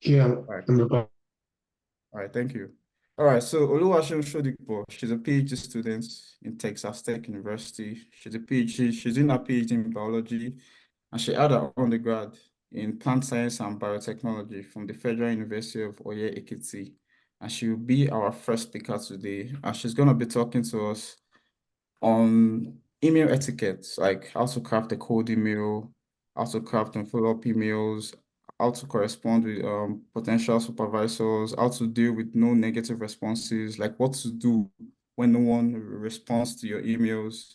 Yeah, All right. I'm about. All right, thank you. All right, so Oluwaseun Shodipo, she's a PhD student in Texas Tech University. She's doing her PhD in biology, and she had her undergrad in plant science and biotechnology from the Federal University of Oye Ekiti. And she will be our first speaker today. And she's going to be talking to us on email etiquette, like how to craft a cold email, how to craft and follow up emails, how to correspond with potential supervisors, how to deal with no negative responses, like what to do when no one responds to your emails,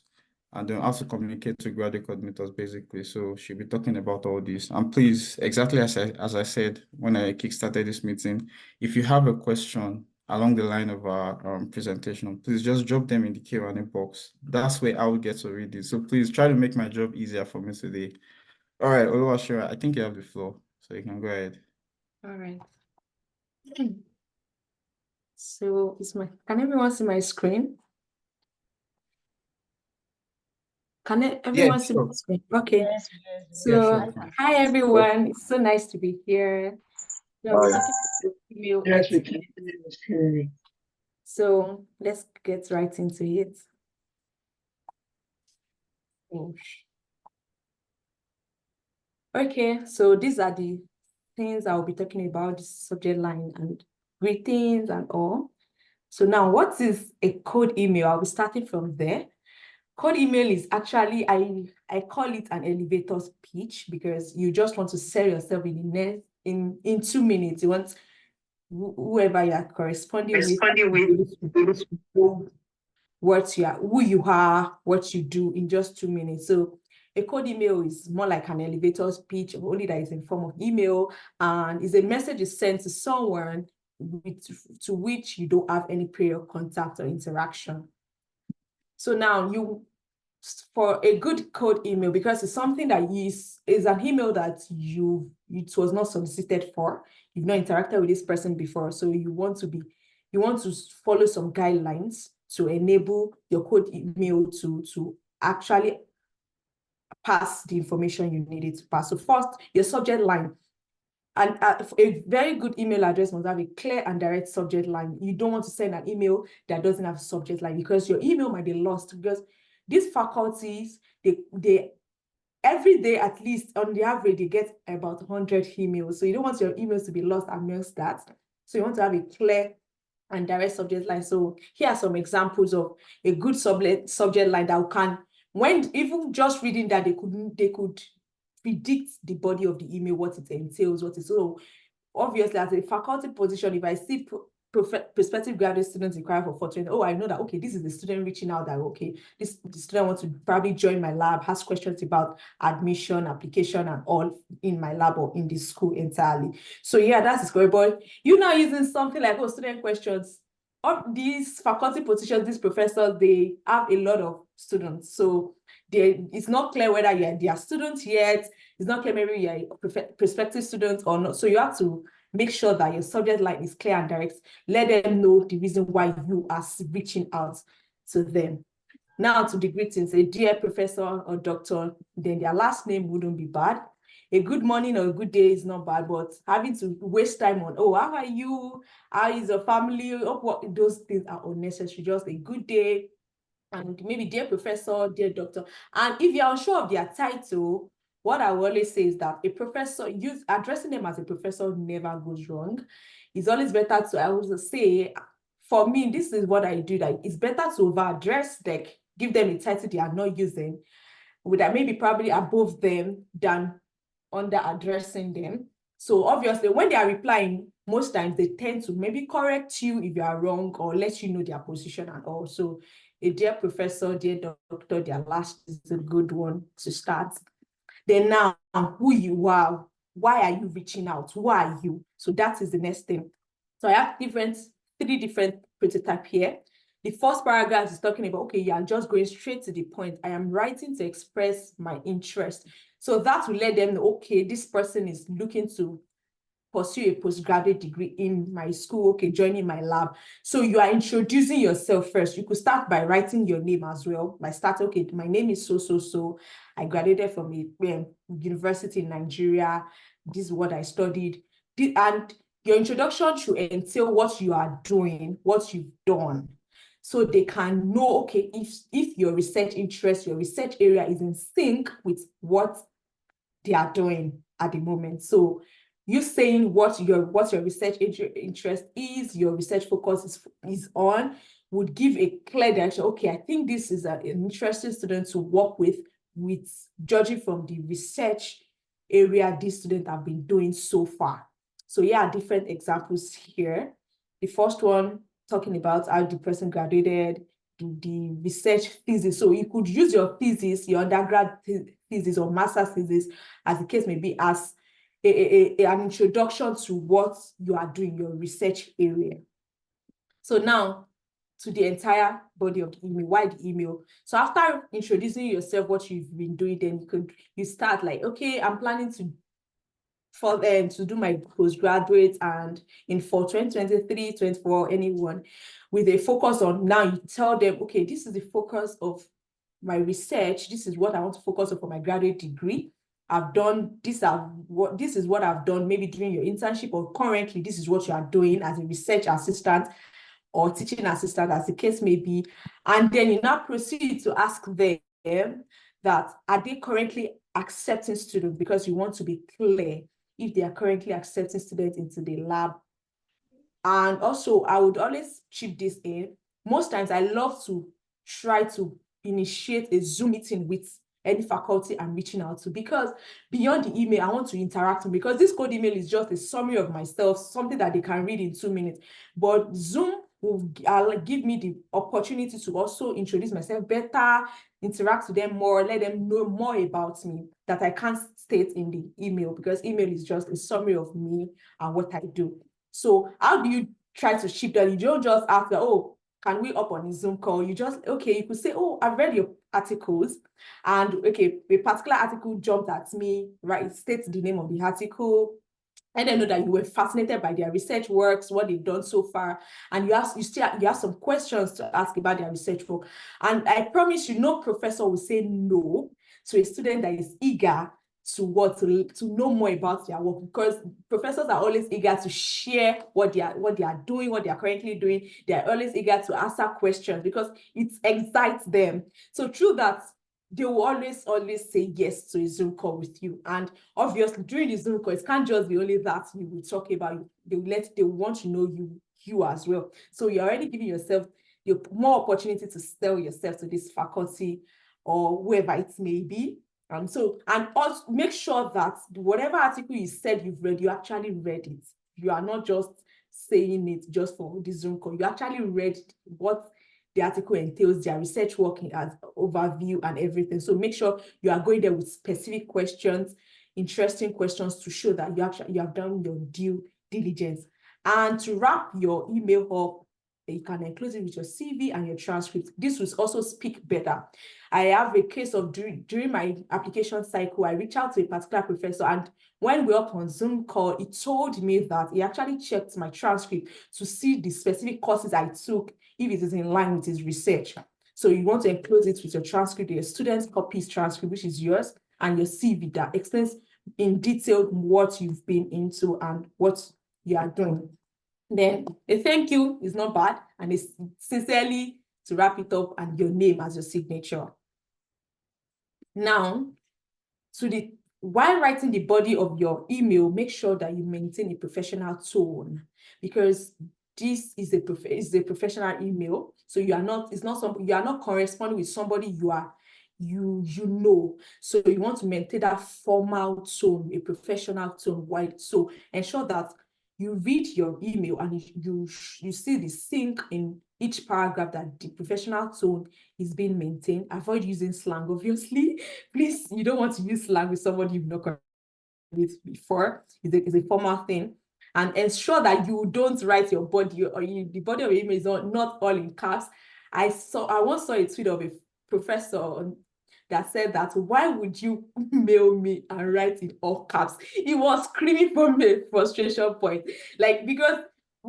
and then how to communicate to graduate coordinators, basically. So she'll be talking about all this. And please, exactly as I said when I kickstarted this meeting, if you have a question along the line of our presentation, please just drop them in the Q&A box. That's where I will get to read it. So please try to make my job easier for me today. All right, Oluwashira, I think you have the floor, so you can go ahead. All right. So can everyone see my screen? Yeah, Everyone see my sure. screen? Okay. Yes, Yeah, So sure. hi everyone. It's so nice to be here. Yeah, we're talking about email yes, we etiquette. can see the screen. So let's get right into it. Okay, so these are the things I'll be talking about, the subject line and greetings and all. So now, what is a cold email? I'll be starting from there. Cold email is actually, I call it an elevator speech because you just want to sell yourself in 2 minutes. You want whoever you are corresponding with to know who you are, what you do in just 2 minutes. So a cold email is more like an elevator speech, only that it's in form of email, and is a message is sent to someone to which you don't have any prior contact or interaction. So now for a good cold email, because it's something that is an email that it was not solicited for, you've not interacted with this person before, so you want to follow some guidelines to enable your cold email to actually pass the information you needed to pass. So first, your subject line. And a very good email address must have a clear and direct subject line. You don't want to send an email that doesn't have a subject line because your email might be lost. Because these faculties, they every day, at least on the average, they get about 100 emails. So you don't want your emails to be lost amongst that. So you want to have a clear and direct subject line. So here are some examples of a good subject line that can, when even just reading that, they could predict the body of the email, what it entails, what is. So obviously, as a faculty position, if I see prospective graduate students inquire for training, oh, I know that, okay, this is the student reaching out that, okay, the student wants to probably join my lab, has questions about admission, application, and all in my lab or in the school entirely. So yeah, that's great. But you're now using something like, oh, student questions. Of these faculty positions, these professors, they have a lot of students. So it's not clear whether you're their student yet. It's not clear maybe you're a prospective student or not. So you have to make sure that your subject line is clear and direct. Let them know the reason why you are reaching out to them. Now to the greetings, a dear professor or doctor, then their last name wouldn't be bad. A good morning or a good day is not bad, but having to waste time on, oh, how are you? How is your family? Oh, what, those things are unnecessary. Just a good day, and maybe dear professor, dear doctor. And if you're unsure of their title, what I will always say is that a professor, addressing them as a professor never goes wrong. It's always better to, I would say, for me, this is what I do, that it's better to over-address, like give them a title they are not using, with that maybe probably above them than under addressing them. So obviously, when they are replying, most times they tend to maybe correct you if you are wrong or let you know their position and all. So a dear professor, dear doctor, their last is a good one to start. Then now, who you are, why are you reaching out? Who are you? So that is the next thing. So I have three different prototype here. The first paragraph is talking about, okay, yeah, I'm just going straight to the point. I am writing to express my interest. So that will let them know, okay, this person is looking to pursue a postgraduate degree in my school, okay, joining my lab. So you are introducing yourself first. You could start by writing your name as well. By starting, okay, my name is so. I graduated from a university in Nigeria. This is what I studied. and your introduction should entail what you are doing, what you've done, so they can know, okay, if your research interest, your research area is in sync with what they are doing at the moment. So you saying what your research interest is, your research focus is on, would give a clear direction. Okay, I think this is an interesting student to work with judging from the research area these students have been doing so far. So yeah, different examples here. The first one, talking about how the person graduated, the research thesis. So you could use your thesis, your undergrad thesis or master's thesis, as the case may be, as an introduction to what you are doing, your research area. So now, to the entire body of the email. Why the email? So after introducing yourself, what you've been doing, then you start like, okay, I'm planning to do my postgraduate and in for 2023, 24, anyone, with a focus on, now you tell them, okay, this is the focus of my research. This is what I want to focus on for my graduate degree. I've done this, this is what I've done maybe during your internship, or currently this is what you are doing as a research assistant or teaching assistant, as the case may be. And then you now proceed to ask them that, are they currently accepting students, because you want to be clear if they are currently accepting students into the lab. And also, I would always chip this in. Most times I love to try to initiate a Zoom meeting with any faculty I'm reaching out to, because beyond the email, I want to interact with, because this code email is just a summary of myself, something that they can read in 2 minutes. But Zoom will give me the opportunity to also introduce myself better, interact with them more, let them know more about me that I can't state in the email, because email is just a summary of me and what I do. So how do you try to ship that? You don't just ask, oh, can we up on a Zoom call? You just, okay, you could say, oh, I've read your articles, and okay, a particular article jumped at me, right? It states the name of the article. And I know that you were fascinated by their research works, what they've done so far, and you have some questions to ask about their research work. And I promise you, no professor will say no to a student that is eager to know more about their work, because professors are always eager to share what they are doing, what they are currently doing. They are always eager to answer questions because it excites them. So through that, they will always say yes to a Zoom call with you. And obviously, during the Zoom call, it can't just be only that you will talk about. They want to know you as well. So you're already giving yourself more opportunity to sell yourself to this faculty or whoever it may be. And also make sure that whatever article you said you've read, you actually read it. You are not just saying it just for the Zoom call. You actually read what the article entails, their research work as overview and everything. So make sure you are going there with specific questions, interesting questions, to show that you have done your due diligence. And to wrap your email up, you can enclose it with your CV and your transcript. This will also speak better. I have a case of during my application cycle, I reached out to a particular professor, and when we were up on Zoom call, he told me that he actually checked my transcript to see the specific courses I took, if it is in line with his research. So you want to enclose it with your transcript, your student's copies transcript, which is yours, and your CV that explains in detail what you've been into and what you are doing. Then a thank you is not bad, and it's sincerely to wrap it up, and your name as your signature. Now, while writing the body of your email, make sure that you maintain a professional tone, because this is a professional email. So you are not corresponding with somebody you know. So you want to maintain that formal tone, a professional tone. So ensure that you read your email and you see the sync in each paragraph, that the professional tone is being maintained. Avoid using slang, obviously. Please, you don't want to use slang with somebody you've not with before. It's a formal thing. And ensure that you don't write your body, or the body of your email is not all in caps. I once saw a tweet of a professor that said that, why would you mail me and write in all caps? He was screaming from a frustration point. Like, because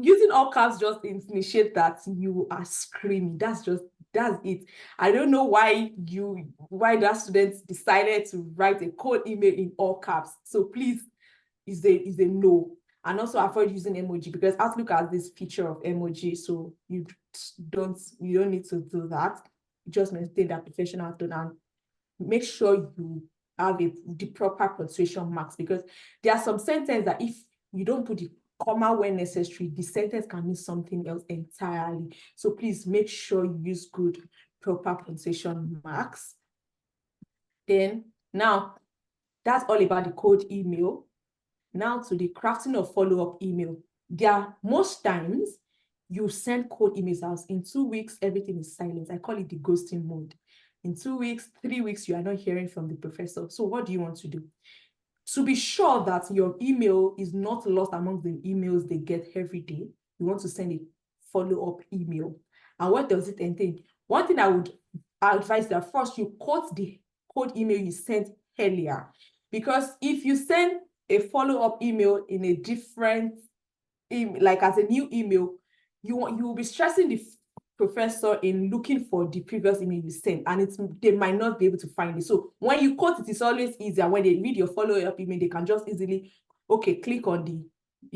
using all caps just initiate that you are screaming. That's it. I don't know why that student decided to write a cold email in all caps. So please, is a no. And also avoid using emoji, because Outlook has this feature of emoji, so you don't need to do that. Just maintain that professional tone and make sure you have the proper punctuation marks, because there are some sentences that if you don't put the comma when necessary, the sentence can mean something else entirely. So please make sure you use good, proper punctuation marks. Then now, that's all about the cold email. Now to the crafting of follow-up email. Most times you send cold emails out. In 2 weeks, everything is silent. I call it the ghosting mode. In 2 weeks, 3 weeks, you are not hearing from the professor. So what do you want to do? To be sure that your email is not lost among the emails they get every day, you want to send a follow-up email. And what does it entail? One thing I would advise that first you quote the cold email you sent earlier. Because if you send a follow-up email in a different, like as a new email, you will be stressing the professor in looking for the previous email you sent, and they might not be able to find it. So when you quote it, it's always easier. When they read your follow-up email, they can just easily, okay, click on the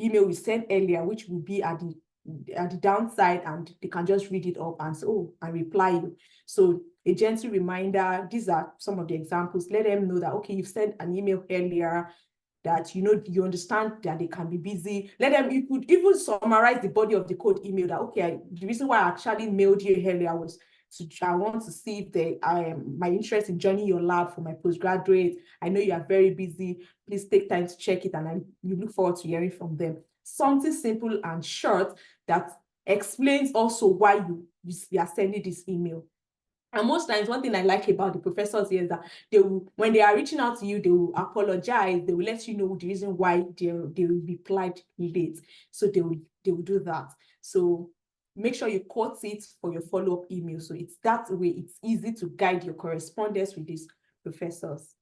email we sent earlier, which will be at the downside, and they can just read it up and say, oh, and reply you. So a gentle reminder, these are some of the examples. Let them know that, okay, you've sent an email earlier, that you understand that they can be busy. You could even summarize the body of the code email that, okay, the reason why I actually mailed you earlier was I want to see if my interest in joining your lab for my postgraduate. I know you are very busy. Please take time to check it, and you look forward to hearing from them. Something simple and short that explains also why you are sending this email. And most times, one thing I like about the professors here is that when they are reaching out to you, they will apologize. They will let you know the reason why they replied late. So they will do that. So make sure you quote it for your follow-up email. So it's that way, it's easy to guide your correspondence with these professors.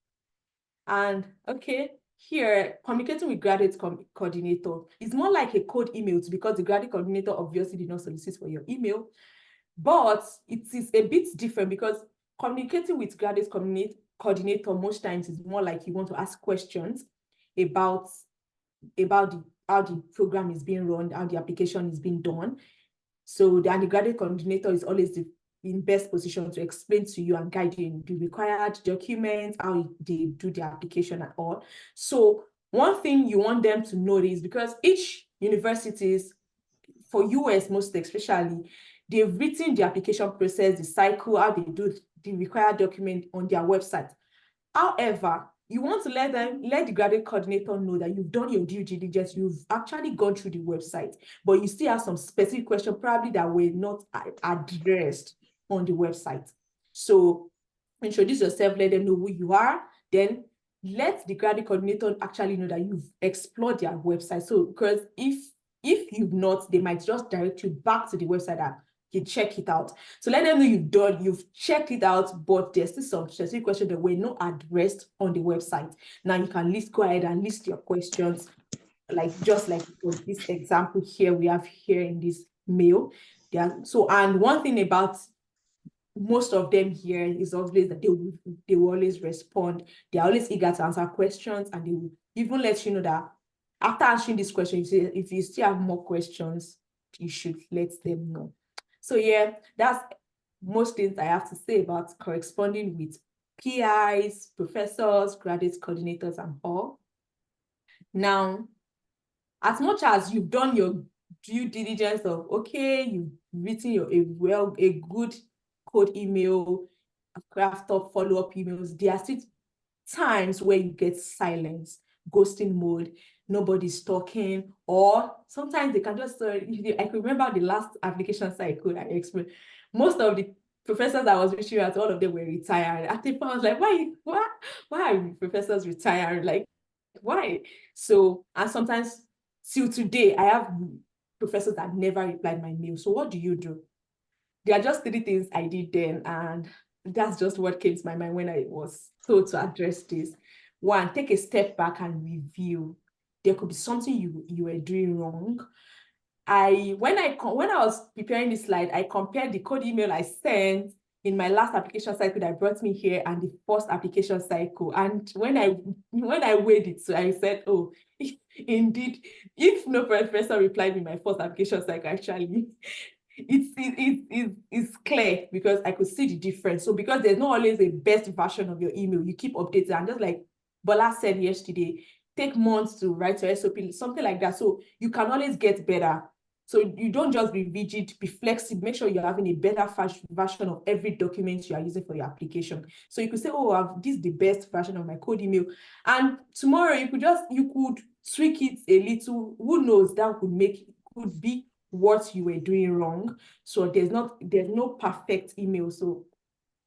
And okay, here, communicating with graduate coordinator is more like a cold email, because the graduate coordinator obviously did not solicit for your email. But it is a bit different, because communicating with graduate coordinator most times is more like you want to ask questions about how the program is being run, how the application is being done. So the graduate coordinator is always in best position to explain to you and guide you in the required documents, how they do the application and all. So one thing you want them to know is, because each universities, for US most especially, they've written the application process, the cycle, how they do the required document on their website. However, you want to let the graduate coordinator know that you've done your due diligence, you've actually gone through the website, but you still have some specific questions probably that were not addressed on the website. So introduce yourself, let them know who you are, then let the graduate coordinator actually know that you've explored their website. So because if you've not, they might just direct you back to the website and you check it out. So let them know you've checked it out, but there's still some specific questions that were not addressed on the website. Now you can go ahead and list your questions, just like for this example here we have here in this mail. So, and one thing about most of them here is always that they will always respond. They're always eager to answer questions, and they will even let you know that after answering this question, if you still have more questions, you should let them know. So yeah, that's most things I have to say about corresponding with PIs, professors, graduate coordinators, and all. Now, as much as you've done your due diligence of, okay, you've written a good code email, craft up follow-up emails, there are still times where you get silence, ghosting mode, nobody's talking, or sometimes they can just, I can remember the last application cycle I explained, most of the professors I was reaching out, all of them were retired. At the point, I was like, why are professors retired? Like, why? So, and sometimes till today, I have professors that never replied my mail. So what do you do? There are just 3 things I did then, and that's just what came to my mind when I was told to address this. 1, take a step back and review. There could be something you were doing wrong. When I was preparing this slide, I compared the code email I sent in my last application cycle that brought me here and the first application cycle. And when I weighed it, so I said, oh, Indeed, if no professor replied in my first application, it's like actually it's clear because I could see the difference. So because there's not always a best version of your email, you keep updating. And just like Bola said yesterday, take months to write your SOP, something like that. So you can always get better. So you don't just be rigid, be flexible, make sure you're having a better version of every document you are using for your application. So you could say, oh, this is the best version of my code email. And tomorrow you could tweak it a little. Who knows, that could be what you were doing wrong. So there's no perfect email. So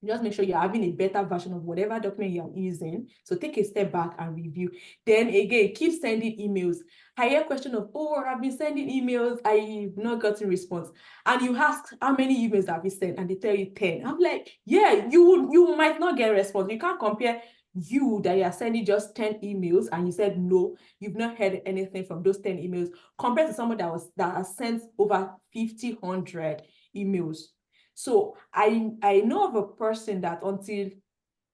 just make sure you're having a better version of whatever document you're using. So take a step back and review. Then again, keep sending emails. I hear question of, oh, I've been sending emails, I've not gotten response. And you ask how many emails have you sent, and they tell you 10. I'm like, yeah, you might not get a response. You can't compare you that you're sending just 10 emails and you said no, you've not heard anything from those 10 emails, compared to someone that has sent over 50, 100 emails. So I know of a person that until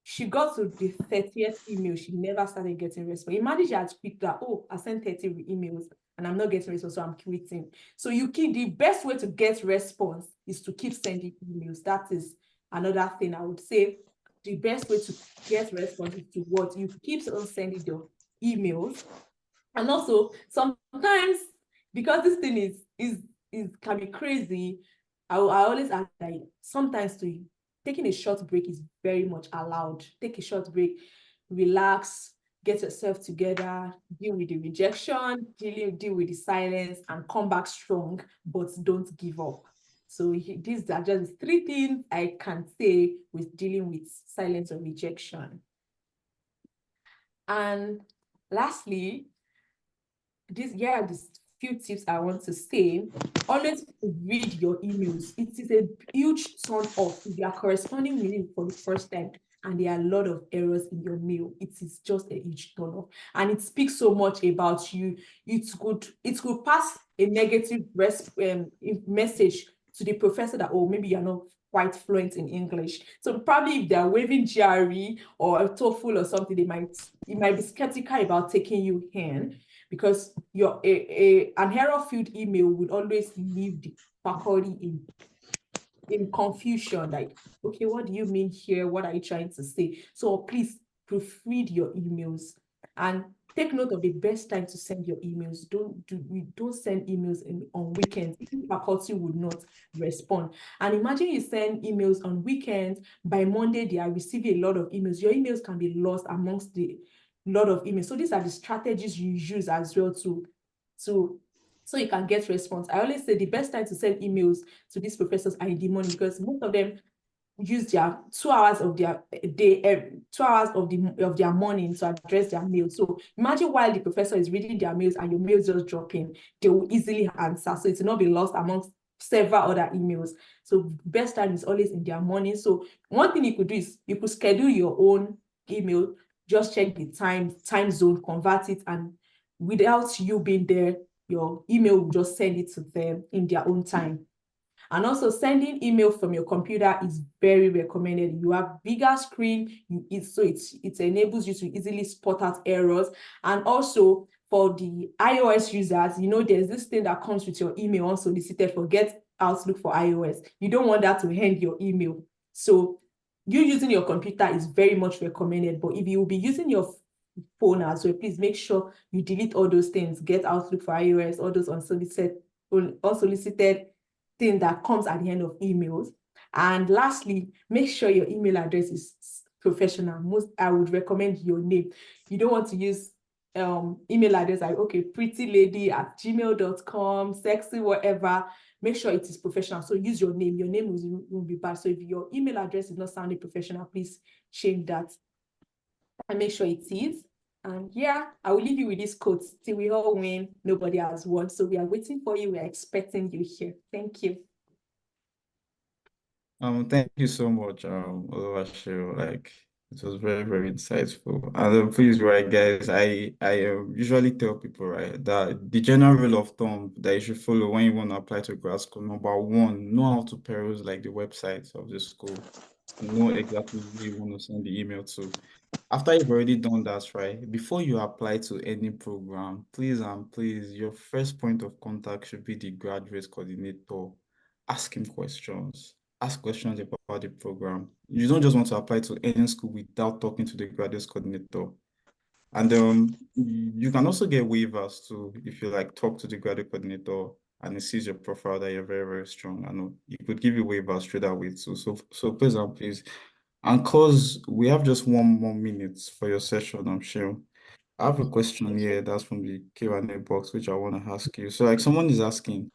she got to the 30th email, she never started getting response. Imagine she had quit that, oh, I sent 30 emails and I'm not getting response, so I'm quitting. So the best way to get response is to keep sending emails. That is another thing I would say. The best way to get response is to what? You keep on sending your emails. And also, sometimes, because this thing is can be crazy, I always ask that sometimes taking a short break is very much allowed. Take a short break, relax, get yourself together, deal with the rejection, deal with the silence, and come back strong, but don't give up. So these are just 3 things I can say with dealing with silence or rejection. And lastly, these few tips I want to say. Always read your emails. It is a huge turn off if you are corresponding with it for the first time and there are a lot of errors in your mail. It is just a huge turn off, and it speaks so much about you. It could pass a negative message to the professor that, oh, maybe you're not quite fluent in English. So probably if they're waving GRE or a TOEFL or something, you might be skeptical about taking you in, because an error-filled email would always leave the faculty in confusion, like, okay, what do you mean here? What are you trying to say? So please proofread your emails and take note of the best time to send your emails. Don't send emails on weekends. Faculty would not respond. And imagine you send emails on weekends, by Monday they are receiving a lot of emails. Your emails can be lost amongst the lot of emails. So these are the strategies you use as well so you can get response. I always say the best time to send emails to these professors are in the morning, because most of them use their 2 hours of their day, 2 hours of their morning to address their mails. So imagine while the professor is reading their mails and your mails just drop in, they will easily answer. So it will not be lost amongst several other emails. So best time is always in their morning. So one thing you could do is you could schedule your own email, just check the time zone, convert it, and without you being there, your email will just send it to them in their own time. And also, sending email from your computer is very recommended. You have bigger screen, it enables you to easily spot out errors. And also for the iOS users, there's this thing that comes with your email unsolicited. Forget Outlook for iOS. You don't want that to end your email. So you using your computer is very much recommended. But if you will be using your phone as well, please make sure you delete all those things. Get Outlook for iOS, all those unsolicited thing that comes at the end of emails. And lastly, make sure your email address is professional. I would recommend your name. You don't want to use email address like, okay, prettylady@gmail.com, sexy, whatever. Make sure it is professional. So use your name. Your name will be bad. So if your email address is not sounding professional, please change that and make sure it is. And yeah, I will leave you with this quote: till we all win, nobody has won. So we are waiting for you. We are expecting you here. Thank you. Thank you so much, Oluwaseun. Like, it was very, very insightful. And please, right, guys, I usually tell people, right, that the general rule of thumb that you should follow when you want to apply to grad school, number one, know how to peruse like the websites of the school. know exactly who you want to send the email to. After you've already done that, right, before you apply to any program, please and please, your first point of contact should be the graduate coordinator. Ask him questions. Ask questions about the program. You don't just want to apply to any school without talking to the graduate coordinator. And you can also get waivers too if you like talk to the graduate coordinator and he sees your profile that you're very, very strong. I know he could give you waivers straight away too. So please and please. And cause we have just 1 more minute for your session, I'm sure. I have a question here that's from the Q&A box, which I want to ask you. So like someone is asking,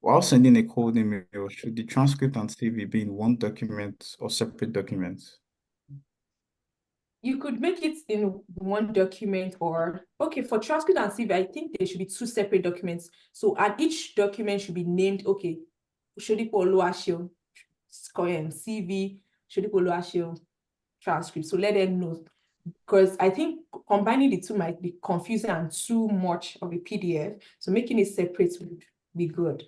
while sending a cold email, should the transcript and CV be in one document or separate documents? You could make it in one document, or okay, for transcript and CV, I think there should be two separate documents. So, and each document should be named, okay, Shodipo Oluwaseun CV, Shodipo Oluwaseun transcript. So let them know, because I think combining the two might be confusing and too much of a PDF. So making it separate would be good.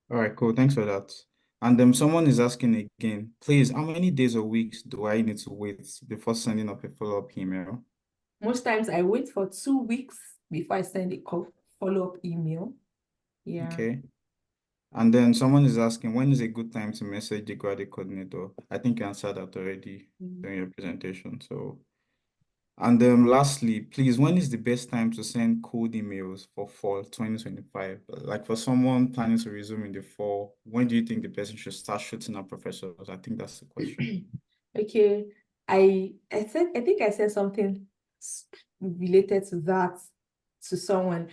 All right, cool. Thanks for that. And someone is asking again, please, how many days or weeks do I need to wait before sending up a follow-up email? Most times I wait for 2 weeks before I send a follow-up email. Yeah. Okay. And then someone is asking, when is a good time to message the graduate coordinator? I think you answered that already during your presentation. So, and lastly, please, when is the best time to send cold emails for fall 2025? Like for someone planning to resume in the fall, when do you think the person should start shooting at professors? I think that's the question. Okay, I think I said something related to that to someone.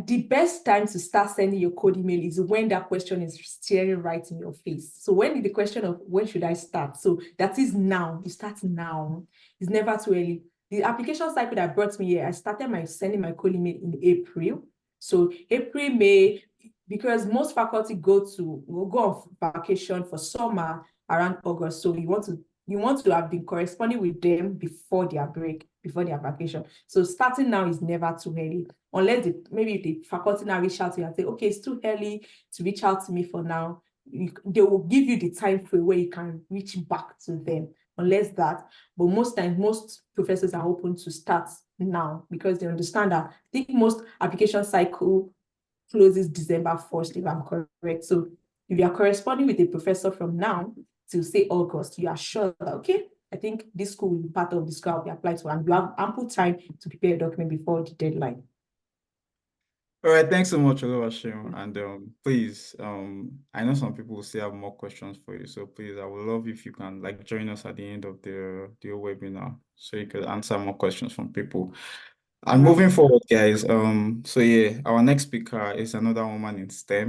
The best time to start sending your code email is when that question is staring right in your face. So when the question of when should I start? So that is now. You start now. It's never too early. The application cycle that brought me here, I started sending my code email in April. So April, May, because most faculty will go on vacation for summer around August. So you want to have been corresponding with them before their break, before their vacation. So starting now is never too early, unless maybe the faculty now reach out to you and say, okay, it's too early to reach out to me for now. They will give you the time frame where you can reach back to them, unless that. But most times, most professors are open to start now because they understand that. I think most application cycle closes December 1st, if I'm correct. So if you are corresponding with a professor from now till say August, you are sure that, okay, I think this school will be part of the school I'll be applied to, and you have ample time to prepare a document before the deadline. All right, thanks so much, Oluwaseun. And please, I know some people will still have more questions for you. So please, I would love if you can like join us at the end of the webinar so you could answer more questions from people. And moving forward, guys, so yeah, our next speaker is another woman in STEM.